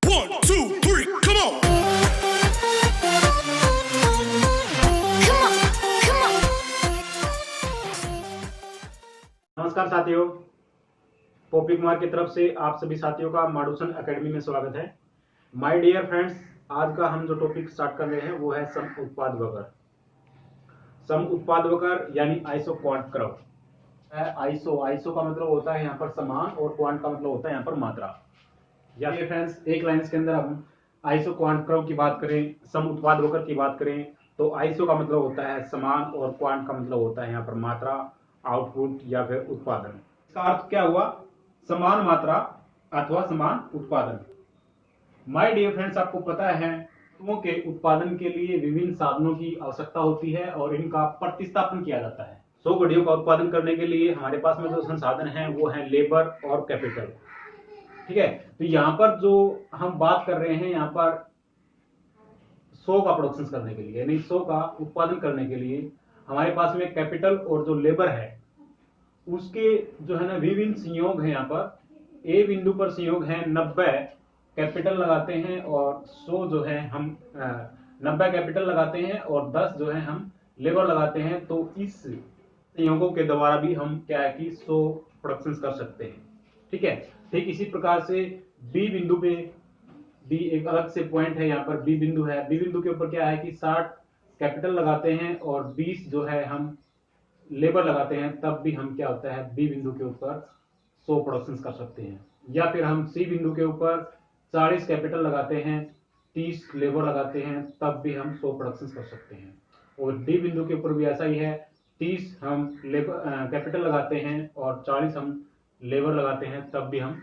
1, 2, 3, come on! नमस्कार साथियों, Poppy Kumar की तरफ से आप सभी साथियों का माडूसन एकेडमी में स्वागत है। माय डियर फ्रेंड्स, आज का हम जो टॉपिक स्टार्ट कर रहे हैं वो है सम उत्पाद वक्र। सम उत्पाद वक्र यानी आइसो क्वांट कर्व। आइसो का मतलब होता है यहाँ पर समान और क्वांट का मतलब होता है यहाँ पर मात्रा। या फिर फ्रेंड्स एक लाइन के अंदर हम आइसो क्वांट कर्व की बात करें, सम उत्पाद वक्र की बात करें तो आइसो का मतलब होता है समान और क्वांट का मतलब होता है यहाँ पर मात्रा, आउटपुट या फिर उत्पादन। इसका अर्थ क्या हुआ? समान मात्रा अथवा समान उत्पादन। माय डियर फ्रेंड्स, आपको पता है वस्तुओं के उत्पादन के लिए विभिन्न साधनों की आवश्यकता होती है और इनका प्रतिस्थापन किया जाता है। 100 घड़ियों का उत्पादन करने के लिए हमारे पास में जो संसाधन है वो है लेबर और कैपिटल। ठीक है, तो यहाँ पर जो हम बात कर रहे हैं यहाँ पर 100 का प्रोडक्शन करने के लिए यानी 100 का उत्पादन करने के लिए हमारे पास में कैपिटल और जो लेबर है उसके जो है ना विभिन्न संयोग है। यहाँ पर ए बिंदु पर संयोग है 90 कैपिटल लगाते हैं और 100 जो है हम 90 कैपिटल लगाते हैं और 10 जो है हम लेबर लगाते हैं। तो इस संयोगों के द्वारा भी हम क्या है कि 100 प्रोडक्शन कर सकते हैं। ठीक है, ठीक इसी प्रकार से बी बिंदु पे बी एक अलग से पॉइंट है। यहाँ पर बी बिंदु है, बी बिंदु के ऊपर क्या है कि 60 कैपिटल लगाते हैं और 20 जो है हम लेबर लगाते हैं, तब भी हम क्या होता है बी बिंदु के ऊपर 100 प्रोडक्शन कर सकते हैं। या फिर हम सी बिंदु के ऊपर 40 कैपिटल लगाते हैं, 30 लेबर लगाते हैं, तब भी हम 100 प्रोडक्शन कर सकते हैं। और डी बिंदु के ऊपर भी ऐसा ही है, 30 हम लेबर कैपिटल लगाते हैं और 40 हम लेबर लगाते हैं, तब भी हम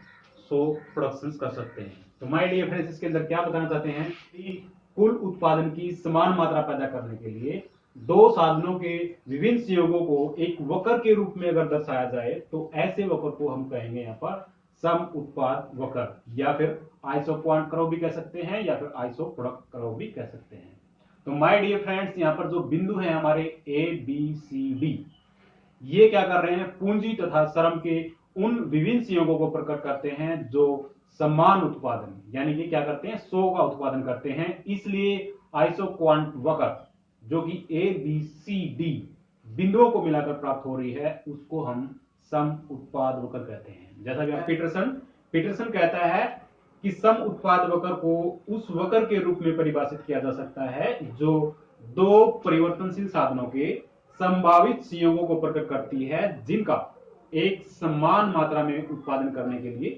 100 प्रोडक्शन कर सकते हैं। तो माय डियर फ्रेंड्स, इसके अंदर क्या बताना चाहते हैं कि कुल उत्पादन की समान मात्रा पैदा करने के लिए दो साधनों के विभिन्न संयोगों को एक वक्र के रूप में अगर दर्शाया जाए तो ऐसे वक्र को हम कहेंगे यहाँ पर सम उत्पाद वक्र, या फिर आइसो क्वांट कर्व भी कह सकते हैं या फिर आइसो प्रोडक्ट कर्व भी कह सकते हैं। तो माय डियर फ्रेंड्स, यहाँ पर जो बिंदु है हमारे ए बी सी डी, ये क्या कर रहे हैं पूंजी तथा श्रम के उन विभिन्न संयोगों को प्रकट करते हैं जो समान उत्पादन यानी कि क्या करते हैं 100 का उत्पादन करते हैं। इसलिए आइसो क्वांट वक्र जो कि ए बी सी डी बिंदुओं को मिलाकर प्राप्त हो रही है उसको हम सम उत्पाद वक्र कहते हैं। जैसा कि पीटरसन कहता है कि सम उत्पाद वक्र को उस वक्र के रूप में परिभाषित किया जा सकता है जो दो परिवर्तनशील साधनों के संभावित संयोगों को प्रकट करती है जिनका एक समान मात्रा में उत्पादन करने के लिए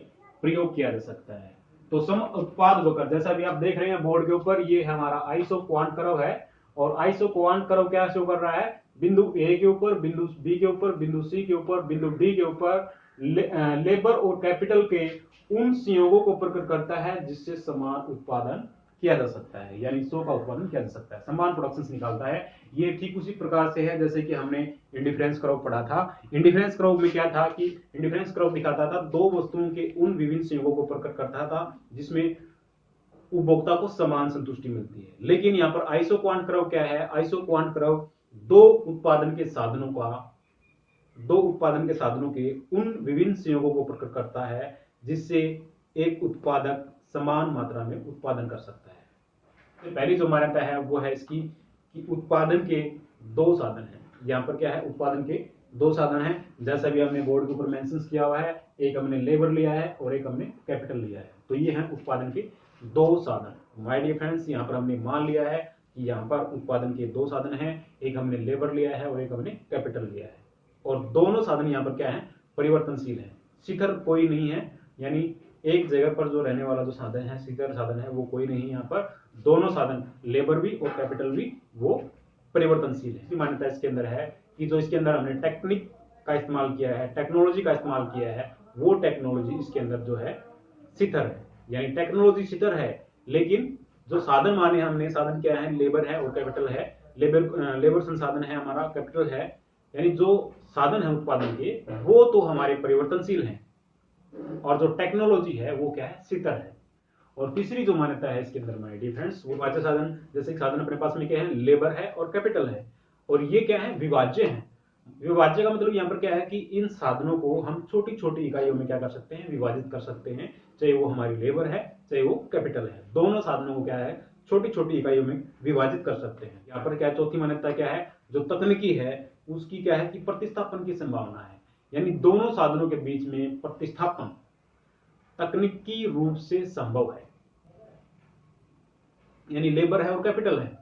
प्रयोग किया जा सकता है। तो सम उत्पाद वक्र जैसा भी आप देख रहे हैं बोर्ड के ऊपर, ये हमारा आइसो क्वांट कर्व है और आइसो क्वांट कर्व क्या शो कर रहा है, बिंदु ए के ऊपर, बिंदु बी के ऊपर, बिंदु सी के ऊपर, बिंदु डी के ऊपर लेबर और कैपिटल के उन संयोगों को प्रकट करता है जिससे समान उत्पादन किया जा सकता है, यानी 100 का उत्पादन किया जा सकता है, समान प्रोडक्शन निकालता है। ये ठीक उसी प्रकार से है जैसे कि हमने इंडिफरेंस कर्व पढ़ा था। इंडिफरेंस कर्व में क्या था कि इंडिफरेंस कर्व दिखाता था दो वस्तुओं के उन विभिन्न संयोगों को प्रकट करता था जिसमें उपभोक्ता को समान संतुष्टि मिलती है। लेकिन यहाँ पर आइसो क्वांट कर्व क्या है, आइसो क्वांट कर्व दो उत्पादन के साधनों के उन विभिन्न संयोगों को प्रकट करता है जिससे एक उत्पादक समान मात्रा में उत्पादन कर सकता है। तो पहली जो मान्यता है वो है इसकी कि उत्पादन के दो साधन हैं। यहाँ पर क्या है, उत्पादन के दो साधन हैं, जैसा भी हमने बोर्ड के ऊपर मेंशन किया हुआ है, एक हमने लेबर लिया है और एक हमने कैपिटल लिया है। तो ये है उत्पादन के दो साधन। माय डियर फ्रेंड्स, यहाँ पर हमने मान लिया है कि यहाँ पर उत्पादन के दो साधन हैं, एक हमने लेबर लिया है और एक हमने कैपिटल लिया है और दोनों साधन यहाँ पर क्या है, परिवर्तनशील है, शिखर कोई नहीं है, यानी एक जगह पर जो रहने वाला जो साधन है, शिखर साधन है, वो कोई नहीं। यहाँ पर दोनों साधन लेबर भी और कैपिटल भी वो परिवर्तनशील है। मान्यता इसके अंदर है कि जो इसके अंदर हमने टेक्निक का इस्तेमाल किया है, टेक्नोलॉजी का इस्तेमाल किया है, वो टेक्नोलॉजी इसके अंदर जो है शिखर है, यानी टेक्नोलॉजी शिखर है, लेकिन जो साधन माने हमने, साधन क्या है, लेबर है और कैपिटल है। लेबर संसाधन है हमारा, कैपिटल है, यानी जो साधन है उत्पादन के वो तो हमारे परिवर्तनशील हैं और जो टेक्नोलॉजी है वो क्या है, शिखर है। और तीसरी जो मान्यता है इसके अंदर माय डियर फ्रेंड्स, वो विभाज्य साधन, जैसे साधन अपने पास में क्या है, लेबर है और कैपिटल है और ये क्या है, विभाज्य है। विभाज्य का मतलब यहाँ पर क्या है कि इन साधनों को हम छोटी छोटी इकाइयों में क्या कर सकते हैं, विभाजित कर सकते हैं, चाहे वो हमारी लेबर है, चाहे वो कैपिटल है, दोनों साधनों को क्या है छोटी छोटी इकाइयों में विभाजित कर सकते हैं। यहाँ पर क्या चौथी मान्यता क्या है, जो तकनीकी है उसकी क्या है कि प्रतिस्थापन की संभावना है, यानी दोनों साधनों के बीच में प्रतिस्थापन तकनीकी रूप से संभव है। यानी लेबर है और कैपिटल है,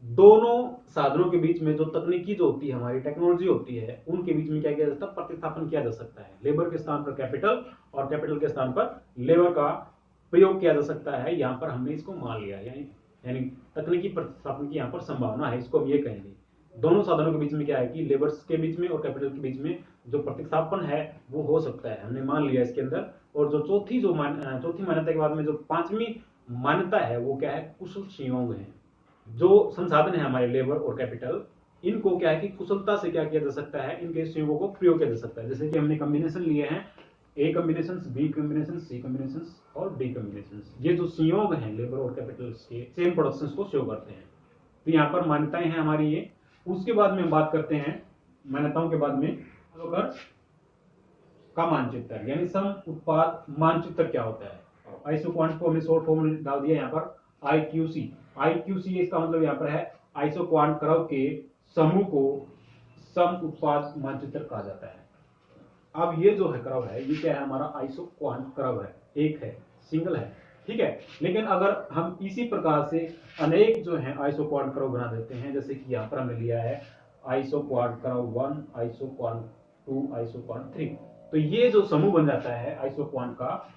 दोनों साधनों के बीच में जो तकनीकी जो होती है हमारी टेक्नोलॉजी होती है उनके बीच में क्या किया जा सकता है, प्रतिस्थापन किया जा सकता है। लेबर के स्थान पर कैपिटल और कैपिटल के स्थान पर लेबर का प्रयोग किया जा सकता है। यहाँ पर हमने इसको मान लिया, यानी तकनीकी प्रतिस्थापन की यहाँ पर संभावना है, इसको हम ये कहेंगे। दोनों साधनों के बीच में क्या है कि लेबर के बीच में और कैपिटल के बीच में जो प्रतिस्थापन है वो हो सकता है, हमने मान लिया इसके अंदर। और जो चौथी मान्यता के बाद में जो पांचवी मान्यता है वो क्या है, कुशल संयोग है। जो संसाधन है हमारे लेबर और कैपिटल, इनको क्या है कि कुशलता से क्या किया जा सकता है, इनके संयोगों को प्रयोग किया जा सकता है। जैसे कि हमने कॉम्बिनेशन लिए हैं, a combination, b combination, c combination और डी कॉम्बिनेशन, ये जो संयोग हैं लेबर और कैपिटल के सेम प्रोडक्शंस को शो करते हैं। तो यहाँ पर मान्यताएं हैं हमारी ये। उसके बाद में हम बात करते हैं मान्यताओं के बाद में अगर का मानचित्र, यानी सम उत्पाद मानचित्र क्या होता है। आइसो क्वांट को हमने शॉर्ट फॉर्म में डाल दिया यहाँ पर आईक्यूसी। आईक्यूसी इसका मतलब यहाँ पर है आइसो क्वांट कर्व के समूह को सम उत्पाद मानचित्र कहा जाता है। अब ये जो है कर्व है ये क्या है, हमारा आइसो क्वांट कर्व है, एक है, सिंगल है, ठीक है। लेकिन अगर हम इसी प्रकार से अनेक जो है आइसो क्वांट कर्व बना देते हैं, जैसे कि यहाँ पर हमने लिया है iso quant curve 1, iso quant 2, iso quant 3, तो ये जो समूह बन जाता है आइसो क्वांट का,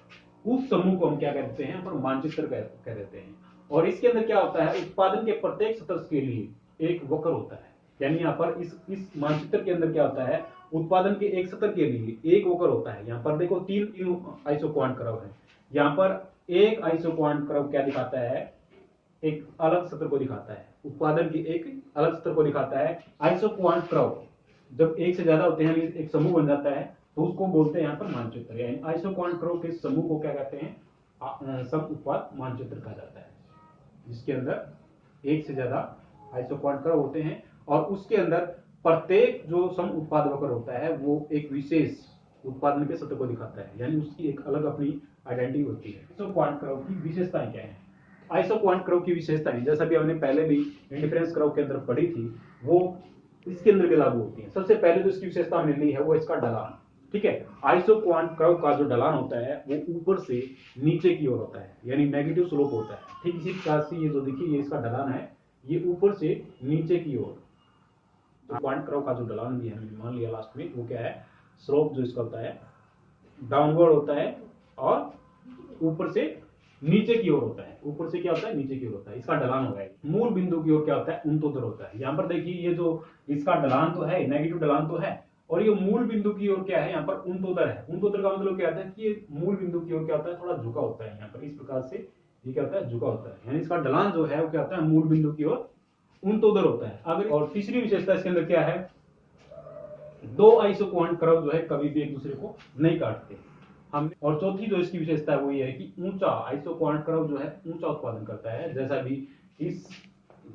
उस समूह को हम क्या कहते हैं, पर मानचित्र कह देते हैं। और इसके अंदर क्या होता है, उत्पादन के प्रत्येक सतह के लिए एक वक्र होता है। यानी यहाँ पर इस मानचित्र के अंदर क्या होता है, उत्पादन के एक सतह के लिए एक वक्र होता है। यहाँ पर देखो तीन आइसो क्वांट कर्व है, यहाँ पर एक आइसो क्वांट कर्व क्या दिखाता है, एक अलग सतह को दिखाता है, उत्पादन की एक अलग सतह को दिखाता है। आइसो क्वांट कर्व जब एक से ज्यादा होते हैं, एक समूह बन जाता है, तो उसको बोलते हैं यहाँ पर मानचित्र। यानी आइसो क्वांट कर्व के समूह को क्या कहते हैं, सम उत्पाद मानचित्र कहा जाता है, जिसके अंदर एक से ज्यादा आइसो क्वांट कर्व होते हैं और उसके अंदर प्रत्येक जो सम उत्पाद वक्र होता है वो एक विशेष उत्पादन के सतह को दिखाता है, यानी उसकी एक अलग अपनी आइडेंटिटी होती है। आइसो क्वांट कर्व की विशेषताएं क्या है, आइसो क्वांट कर्व की विशेषताएं जैसा भी हमने पहले भी इंडिफरेंस कर्व के अंदर पढ़ी थी, वो इसके अंदर भी लागू होती है। सबसे पहले जो इसकी विशेषता हमने ली है वो इसका ढलान, ठीक है। आइसो क्वांट कर्व का जो ढलान होता है वो ऊपर से नीचे की ओर होता है, यानी नेगेटिव स्लोप होता है। ठीक इसी प्रकार से ये जो देखिए ये इसका ढलान है, ये ऊपर से नीचे की ओर। तो क्वांट कर्व का जो ढलान भी हमने मान लिया लास्ट में, वो क्या है, स्लोप जो इसका होता है डाउनवर्ड होता है और ऊपर से नीचे की ओर होता है। ऊपर से क्या होता है, नीचे की ओर होता है, इसका ढलान होगा। मूल बिंदु की ओर क्या होता है, ऊर्ध्वाधर होता है। यहाँ पर देखिए ये जो इसका ढलान तो है, नेगेटिव ढलान तो है, और ये मूल बिंदु की ओर क्या है, यहाँ पर ऊर्ध्वाधर है। ऊर्ध्वाधर का मतलब क्या होता है कि ये मूल बिंदु की ओर क्या होता है, थोड़ा झुका होता है। यहाँ पर इस प्रकार से ये क्या होता है, झुका होता है, यानी इसका ढलान जो है वो क्या होता है, मूल बिंदु की ओर ऊर्ध्वाधर होता है। अगर और तीसरी विशेषता इसके अंदर क्या है, दो आइसो क्वांट कर्व जो है कभी भी एक दूसरे को नहीं काटते हम। और चौथी जो इसकी विशेषता है वो ये है कि ऊंचा आइसो क्वांट कर्व जो है ऊंचा उत्पादन करता है, जैसा भी इस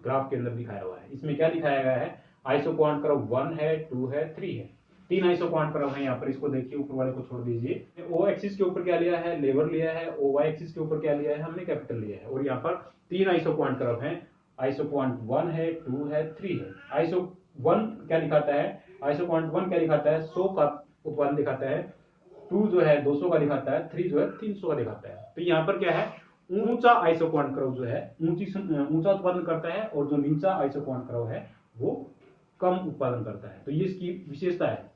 ग्राफ के अंदर दिखाया हुआ है। इसमें क्या दिखाया गया है, आइसो क्वांट कर्व 1 है, 2 है, 3 है, तीन आइसो क्वांट कर्व है। यहाँ पर इसको देखिए, ऊपर वाले को छोड़ दीजिए। ओ एक्सिस के ऊपर क्या लिया है, लेबर लिया है। ओ वाई एक्सिस के ऊपर क्या लिया है, हमने कैपिटल लिया है। और यहाँ पर तीन आइसो क्वांट कर्व है, आइसो क्वांट 1 है, 2 है, 3 है। आइसो 1 क्या दिखाता है, आइसो क्वांट 1 क्या दिखाता है, 100 का उत्पादन दिखाता है। 2 जो है 200 का दिखाता है, 3 जो है 300 का दिखाता है। तो यहाँ पर क्या है, ऊंचा आइसो क्वांट कर्व जो है ऊंचा उत्पादन करता है, और जो नीचा आइसो क्वांट कर्व है वो कम उत्पादन करता है। तो ये इसकी विशेषता है।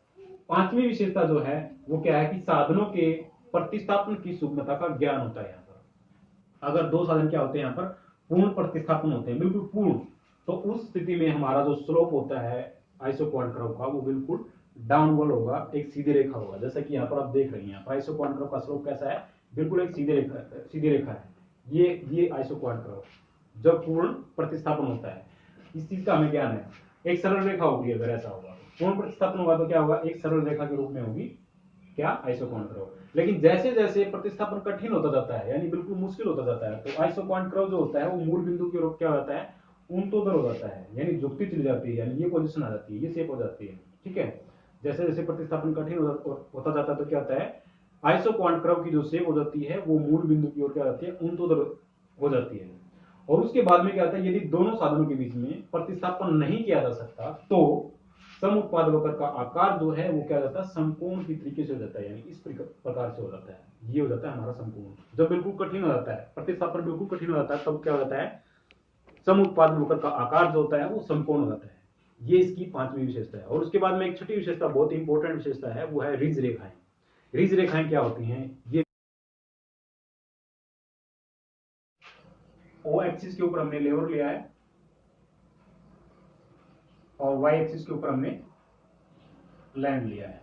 पांचवी विशेषता जो है वो क्या है कि साधनों के प्रतिस्थापन की सूक्ष्मता का ज्ञान होता है। यहाँ पर अगर दो साधन क्या होते हैं, यहाँ पर पूर्ण प्रतिस्थापन होते हैं, बिल्कुल पूर्ण, तो उस स्थिति में हमारा जो स्लोप होता है आइसो क्वांट कर्व का वो बिल्कुल डाउनवर्ड होगा, एक सीधी रेखा होगा। जैसा कि यहाँ पर आप देख रहे हैं, यहाँ पर आइसो क्वांट कर्व का स्लोप कैसा है, बिल्कुल एक सीधी रेखा है। ये आइसो क्वांट कर्व जब पूर्ण प्रतिस्थापन होता है, इस चीज का हमें ज्ञान है। एक सरल रेखा होगी, अगर ऐसा होगा पूर्ण प्रतिस्थापन होगा तो क्या होगा, एक सरल रेखा के रूप में होगी क्या, आइसो क्वांट कर्व। लेकिन जैसे जैसे प्रतिस्थापन कठिन होता जाता है, यानी बिल्कुल मुश्किल होता जाता है, तो आइसो क्वांट कर्व जो होता है वो मूल बिंदु के रूप क्या होता है, ऊर्ध्वाधर हो जाता है, यानी झुकती चली जाती है, यानी ये पोजीशन आ जाती है, ये शेप हो जाती है। ठीक है, जैसे जैसे प्रतिस्थापन कठिन होता जाता है तो क्या होता है, आइसो क्वांट कर्व की जो शेप हो जाती है वो मूल बिंदु की ओर क्या जाती है, ऊर्ध्वाधर हो जाती है। और उसके बाद में क्या होता है, यदि दोनों साधनों के बीच में प्रतिस्थापन नहीं किया जा सकता तो सम उत्पाद वक्र का आकार जो है वो क्या हो जाता है, समकोण की तरीके से हो जाता है, यानी इस प्रकार से हो जाता है। ये हो जाता है हमारा समकोण। जब बिल्कुल कठिन हो जाता है, प्रतिस्थापन बिल्कुल कठिन हो जाता है, तब क्या हो जाता है, सम उत्पाद वक्र का आकार जो होता है वो समकोण हो जाता है। ये इसकी पांचवी विशेषता है। और उसके बाद में एक छठी विशेषता, बहुत इंपॉर्टेंट विशेषता है, वो है रिज रेखाएं। रिज रेखाएं क्या होती हैं, ये ओ एक्सिस के ऊपर हमने लेबर लिया है और वाई एक्सिस के ऊपर हमने लैंड लिया है।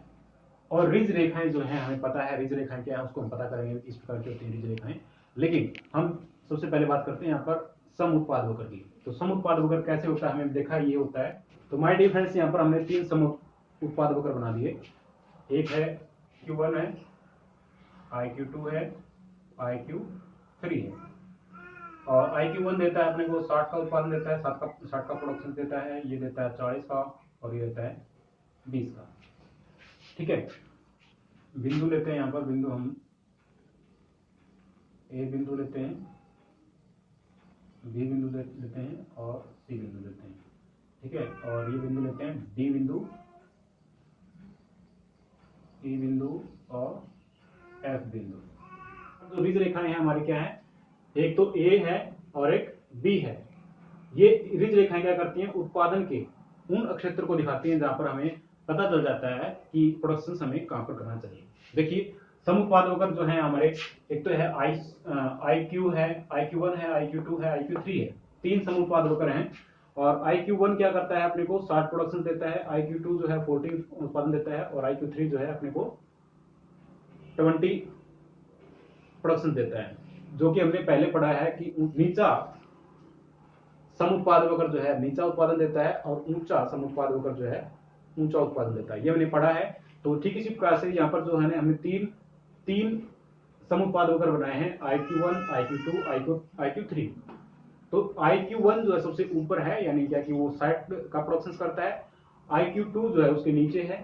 और रिज रेखाएं जो है, हमें पता है रिज रेखाएं क्या है, उसको हम पता करेंगे किस प्रकार की होती है रिज रेखाएं। लेकिन हम सबसे पहले बात करते हैं यहाँ पर सम उत्पाद वक्र की। तो सम उत्पाद वक्र कैसे होता है, हमें देखा ये होता है। तो माय डियर फ्रेंड्स, यहाँ पर हमने तीन सम उत्पाद वक्र बना दिए। एक है Q1 है, IQ2 है, IQ3 है। और IQ1 देता है अपने को 60 का उत्पादन देता है, 60 का प्रोडक्शन देता है। ये देता है 40 का और ये देता है 20 का। ठीक है, बिंदु लेते हैं यहाँ पर, बिंदु हम ए बिंदु लेते हैं, बी बिंदु लेते हैं और सी बिंदु लेते हैं। ठीक है, और ये बिंदु लेते हैं डी बिंदु, ई बिंदु और एफ बिंदु। जो रिज रेखाएं हैं हमारी क्या है, एक तो ए है और एक बी है। ये रिज रेखाएं क्या करती हैं, उत्पादन के उन अक्षेत्र को दिखाती हैं जहां पर हमें पता चल जाता है कि प्रोडक्शन हमें कहां पर करना चाहिए। देखिए सम उत्पाद वक्र जो है हमारे, एक तो है IQ है, IQ1 है, IQ2 है, IQ3 है। तीन सम उत्पाद वक्र हैं। और IQ1 क्या करता है, अपने को 60 प्रोडक्शन देता है, IQ2 जो है 14 उत्पादन देता है और IQ3 जो है अपने को 20 प्रोडक्शन देता है। जो कि हमने पहले पढ़ा है कि नीचा सम उत्पाद वक्र जो है नीचा उत्पादन देता है और ऊंचा सम उत्पाद वक्र जो है ऊंचा उत्पादन देता है। ये हमने पढ़ा है। तो ठीक इसी प्रकार से यहाँ पर जो है हमने तीन सम उत्पाद वक्र बनाए हैं, IQ1, IQ2, IQ3। तो IQ1 जो है सबसे ऊपर है, यानी क्या कि वो 60 का प्रोडक्शन करता है। IQ2 जो है उसके नीचे है,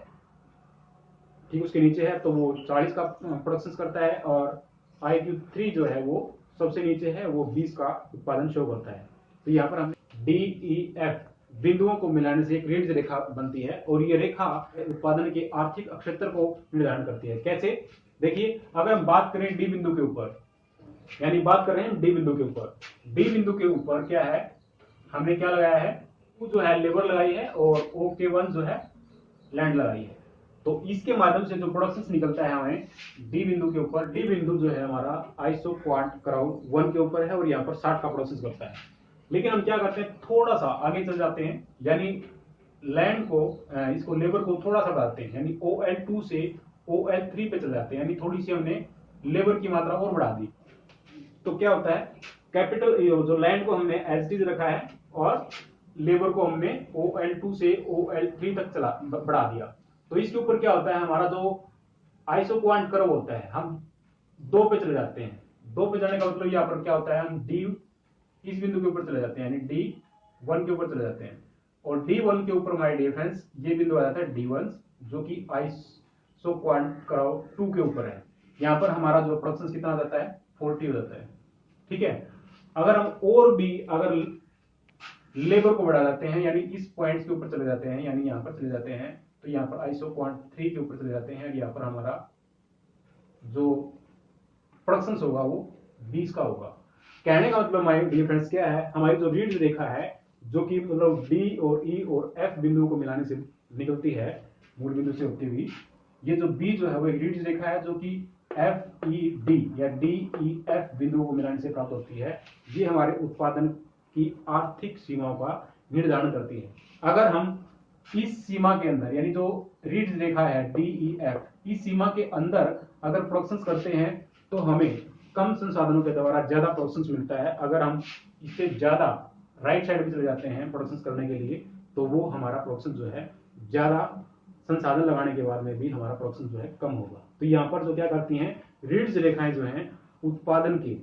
ठीक उसके नीचे है, तो वो 40 का प्रोडक्शन करता है। और IQ3 जो है वो सबसे नीचे है, वो 20 का उत्पादन शो करता है। तो यहाँ पर हमने DEF बिंदुओं को मिलाने से एक रिज रेखा बनती है और ये रेखा उत्पादन के आर्थिक अक्षेत्र को निर्धारण करती है। कैसे, देखिए अगर हम बात करें डी बिंदु के ऊपर, यानी बात कर रहे हैं डी बिंदु के ऊपर, डी बिंदु के ऊपर क्या है, हमने क्या लगाया है, जो है लेबर लगाई है और OK1 जो है लैंड लगाई है। तो इसके माध्यम से जो प्रोडक्शन निकलता है हमें डी बिंदु के ऊपर, डी बिंदु जो है हमारा आइसो क्वांट कर्व 1 के ऊपर है और यहाँ पर 60 का प्रोडक्शन करता है। लेकिन हम क्या करते हैं, थोड़ा सा आगे चल जाते हैं, यानी लैंड को इसको लेबर को थोड़ा सा बढ़ाते हैं, यानी OL2 से OL3 पे चल जाते हैं, यानी थोड़ी सी हमने लेबर की मात्रा और बढ़ा दी। तो क्या होता है, कैपिटल जो लैंड को हमने एज इट इज रखा है और लेबर को हमने OL2 से OL3 तक चला बढ़ा दिया। तो इसके ऊपर क्या होता है, हमारा जो आइसो क्वांट कर्व होता है, हम 2 पे चले जाते हैं। 2 पे जाने का मतलब यहाँ पर क्या होता है, हम डी इस बिंदु के ऊपर चले जाते हैं, यानी D1 के ऊपर चले जाते हैं। और D1 के ऊपर माय डियर फ्रेंड्स ये बिंदु आ जाता है D1, जो कि आइसो क्वांट कर्व 2 के ऊपर है। यहाँ पर हमारा जो प्रोडक्शन कितना आ जाता है, 40 हो जाता है। ठीक है, अगर हम और भी अगर लेबर को बढ़ा जाते हैं, यानी इस पॉइंट के ऊपर चले जाते हैं, यानी यहाँ पर चले जाते हैं, तो यहाँ पर आइसो क्वांट 3 के ऊपर चले जाते हैं, यहाँ पर हमारा जो प्रोडक्शन होगा वो 20 का होगा। कहने का मतलब माय डियर फ्रेंड्स क्या है, हमारी जो रीड रेखा है, जो कि मतलब डी और ई और एफ बिंदुओं को मिलाने से निकलती है, मूल बिंदु से होती हुई, ये जो बी जो है वो एक रीड रेखा है, जो कि FED या DEF बिंदुओं को मिलाने से प्राप्त होती है। ये हमारे उत्पादन की आर्थिक सीमाओं का निर्धारण करती है। अगर हम इस सीमा के अंदर, यानी जो रीड रेखा है DEF, इस सीमा के अंदर अगर प्रोडक्शन करते हैं तो हमें कम संसाधनों के द्वारा ज्यादा प्रोडक्शन मिलता है। अगर हम इससे ज्यादा राइट साइड में चले जाते हैं प्रोडक्शन करने के लिए, तो वो हमारा प्रोडक्शन जो है ज्यादा संसाधन लगाने के बाद में भी हमारा प्रोडक्शन जो है कम होगा। तो यहाँ पर जो क्या करती हैं, रीड्स रेखाएं जो हैं उत्पादन के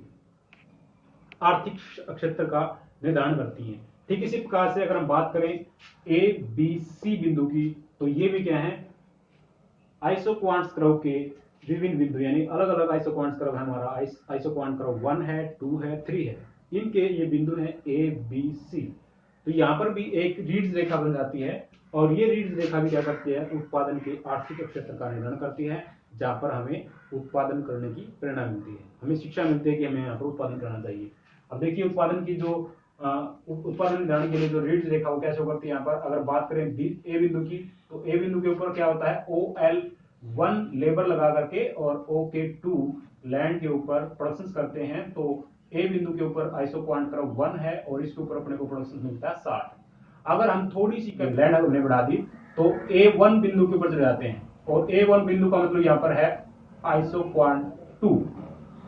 आर्थिक क्षेत्र का निर्धारण करती हैं। ठीक इसी प्रकार से अगर हम बात करें ABC बिंदु की, तो ये भी क्या है, आइसो क्वांट्स कर्व के विभिन्न बिंदु यानी अलग अलग आइसोक्वांट्स कर्व है। हमारा आइसोक्वांट कर्व 1 है, 2 है, 3 है। इनके ये बिंदु हैं ए बी सी। तो यहाँ पर भी एक रीड्स रेखा बन जाती है और ये रीड्स रेखा भी क्या करती है, उत्पादन के आर्थिक क्षेत्र का निर्धारण करती है, जहाँ पर हमें उत्पादन करने की प्रेरणा मिलती है, हमें शिक्षा मिलती है कि हमें यहाँ पर उत्पादन करना चाहिए। अब देखिए उत्पादन की जो उत्पादन निर्धारण के लिए जो रीड्स रेखा वो कैसे करती है। यहाँ पर अगर बात करें ए बिंदु की, तो ए बिंदु के ऊपर क्या होता है, OL1 लेबर लगा करके और OK2 लैंड के ऊपर प्रोडक्शन करते हैं। तो ए बिंदु के ऊपर आइसोक्वांट कर्व 1 है और इसके ऊपर अपने को प्रोडक्शन मिलता है 60। अगर हम थोड़ी सी लैंड हमने बढ़ा दी तो A1 बिंदु के ऊपर चले जाते हैं और A1 बिंदु का मतलब यहाँ पर है आइसोक्वांट 2।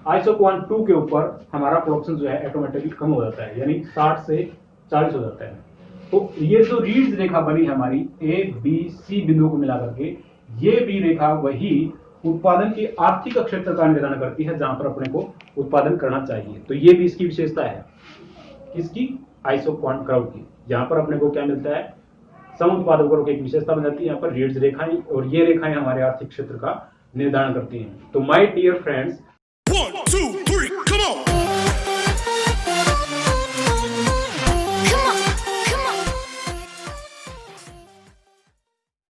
आइसोक्वांट 2 के ऊपर हमारा प्रोडक्शन जो है ऑटोमेटिकली कम हो जाता है, यानी 60 से 40 हो जाता है। तो ये जो रीड्स रेखा बनी हमारी ए बी सी बिंदुओं को मिला करके, ये भी रेखा वही उत्पादन के आर्थिक क्षेत्र का निर्धारण करती है, जहां पर अपने को उत्पादन करना चाहिए। तो ये भी इसकी विशेषता है, किसकी, आइसोक्वांट कर्व की। यहाँ पर अपने को क्या मिलता है, सम उत्पादक कर्व की एक विशेषता बन जाती है यहाँ पर रीड्स रेखाएं, और ये रेखाएं हमारे आर्थिक क्षेत्र का निर्धारण करती हैं। तो माय डियर फ्रेंड्स, 1 2 3